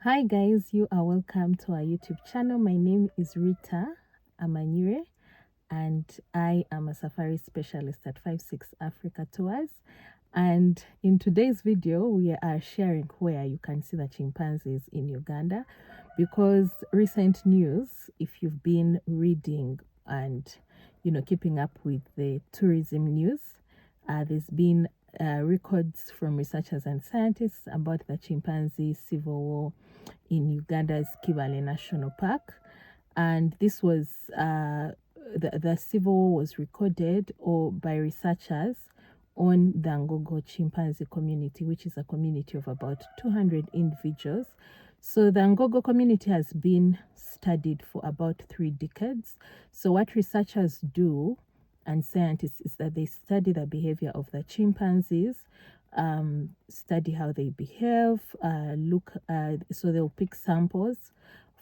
Hi guys, you are welcome to our YouTube channel. My name is Rita Amanyire and I am a safari specialist at 56 Africa Tours. And in today's video, we are sharing where you can see the chimpanzees in Uganda, because recent news, if you've been reading and keeping up with the tourism news, there's been records from researchers and scientists about the chimpanzee civil war in Uganda's Kibale National Park. And this was the civil war was recorded by researchers on the Ngogo chimpanzee community, which is a community of about 200 individuals. So the Ngogo community has been studied for about 3 decades. So what researchers do and scientists is that they study the behavior of the chimpanzees, study how they behave, so they'll pick samples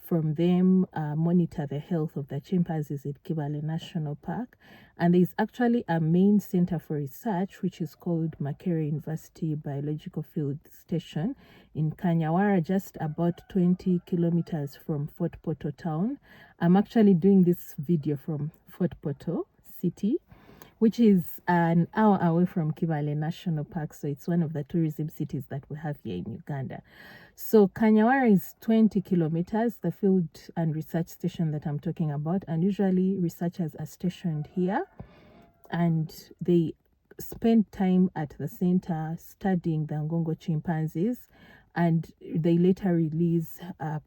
from them, monitor the health of the chimpanzees at Kibale National Park. And there's actually a main center for research, which is called Makerere University Biological Field Station in Kanyawara, just about 20 kilometers from Fort Portal town. I'm actually doing this video from Fort Portal city, which is an hour away from Kibale National Park. So it's one of the tourism cities that we have here in Uganda. So Kanyawara is 20 kilometers, the field and research station that I'm talking about. And usually researchers are stationed here and they spend time at the center studying the Ngongo chimpanzees, and they later release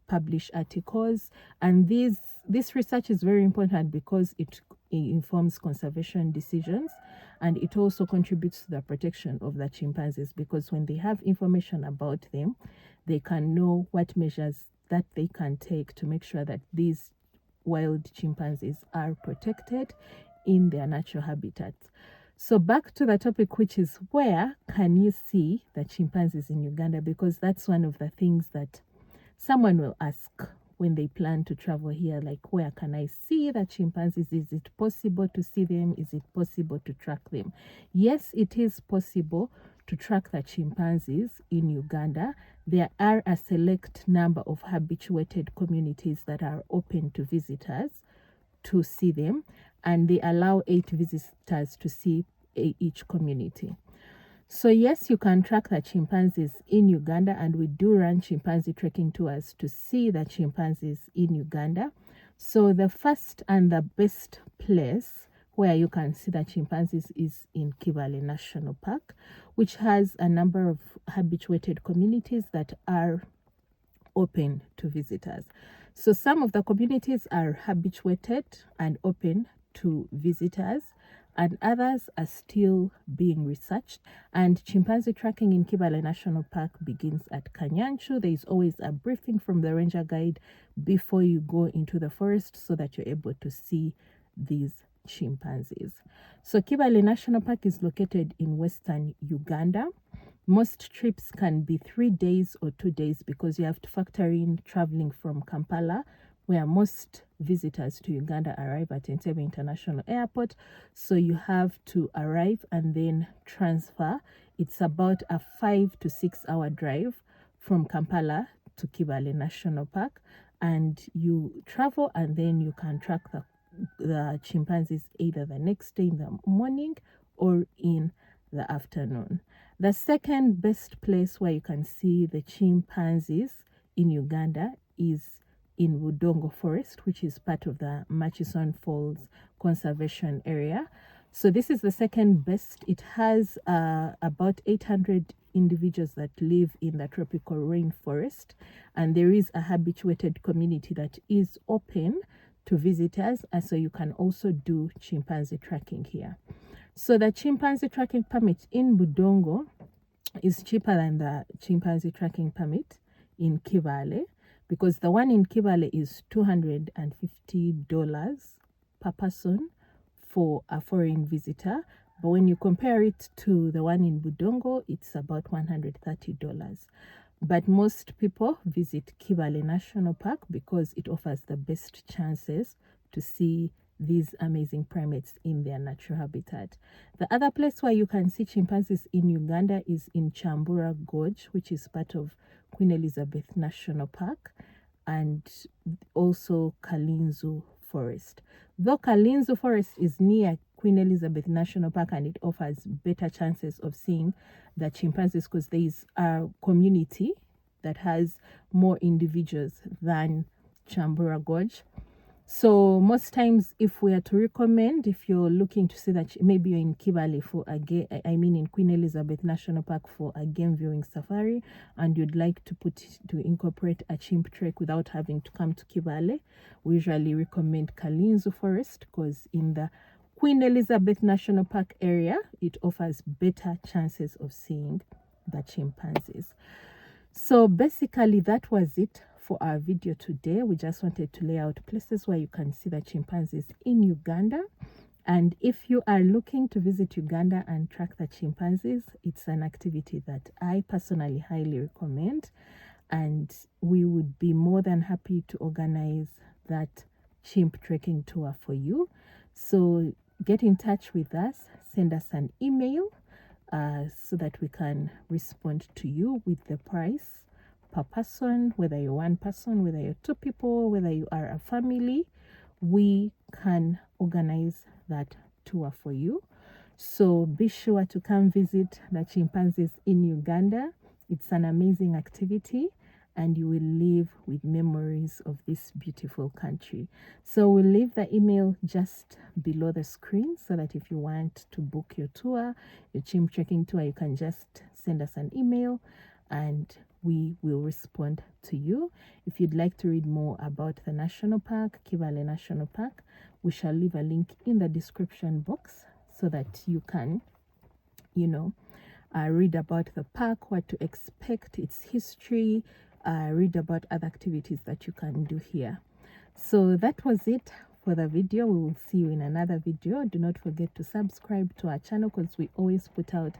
publish articles. And this research is very important because it informs conservation decisions, and it also contributes to the protection of the chimpanzees, because when they have information about them, they can know what measures that they can take to make sure that these wild chimpanzees are protected in their natural habitats. So back to the topic, which is where can you see the chimpanzees in Uganda? Because that's one of the things that someone will ask when they plan to travel here, like, where can I see the chimpanzees? Is it possible to see them? Is it possible to track them? Yes, it is possible to track the chimpanzees in Uganda. There are a select number of habituated communities that are open to visitors to see them, and they allow 8 visitors to see each community. So yes, you can track the chimpanzees in Uganda, and we do run chimpanzee trekking tours to see the chimpanzees in Uganda. So the first and the best place where you can see the chimpanzees is in Kibale National Park, which has a number of habituated communities that are open to visitors. So some of the communities are habituated and open to visitors, and others are still being researched. And chimpanzee tracking in Kibale National Park begins at Kanyanchu. There is always a briefing from the ranger guide before you go into the forest so that you're able to see these chimpanzees. So Kibale National Park is located in western Uganda. Most trips can be 3 days or 2 days, because you have to factor in traveling from Kampala, where most visitors to Uganda arrive at Entebbe International Airport. So you have to arrive and then transfer. It's about a 5 to 6 hour drive from Kampala to Kibale National Park, and you travel and then you can track the chimpanzees either the next day in the morning or in the afternoon. The second best place where you can see the chimpanzees in Uganda is in Budongo Forest, which is part of the Murchison Falls Conservation Area. So this is the second best. It has about 800 individuals that live in the tropical rainforest, and there is a habituated community that is open to visitors, and so you can also do chimpanzee tracking here. So the chimpanzee tracking permit in Budongo is cheaper than the chimpanzee tracking permit in Kibale, because the one in Kibale is $250 per person for a foreign visitor. But when you compare it to the one in Budongo, it's about $130. But most people visit Kibale National Park because it offers the best chances to see these amazing primates in their natural habitat. The other place where you can see chimpanzees in Uganda is in Chambura Gorge, which is part of Queen Elizabeth National Park and also Kalinzu Forest. Though Kalinzu Forest is near Queen Elizabeth National Park and it offers better chances of seeing the chimpanzees because there is a community that has more individuals than Chambura Gorge. So most times, if we are to recommend, if you're looking to see that maybe you're in Kibale for a game, I mean in Queen Elizabeth National Park for a game viewing safari, and you'd like to incorporate a chimp trek without having to come to Kibale, we usually recommend Kalinzu Forest because in the Queen Elizabeth National Park area, it offers better chances of seeing the chimpanzees. So basically that was it for our video today. We just wanted to lay out places where you can see the chimpanzees in Uganda. And if you are looking to visit Uganda and track the chimpanzees, it's an activity that I personally highly recommend. And we would be more than happy to organize that chimp trekking tour for you. So get in touch with us, send us an email so that we can respond to you with the price per person, whether you're one person, whether you're two people, whether you are a family, we can organize that tour for you. So be sure to come visit the chimpanzees in Uganda. It's an amazing activity and you will live with memories of this beautiful country. So we'll leave the email just below the screen so that if you want to book your tour, your chimp trekking tour, you can just send us an email and we will respond to you. If you'd like to read more about the national park, Kibale National Park, we shall leave a link in the description box so that you can, read about the park, what to expect, its history, read about other activities that you can do here. So that was it for the video. We will see you in another video. Do not forget to subscribe to our channel because we always put out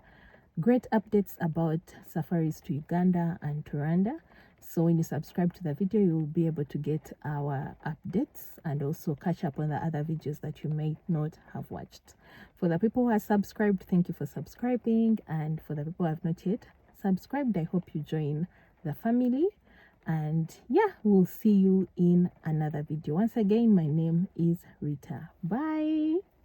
great updates about safaris to Uganda and to Rwanda. So when you subscribe to the video, you will be able to get our updates and also catch up on the other videos that you may not have watched. For the people who are subscribed, thank you for subscribing. And for the people who have not yet subscribed, I hope you join the family. And yeah, we'll see you in another video. Once again, my name is Rita. Bye.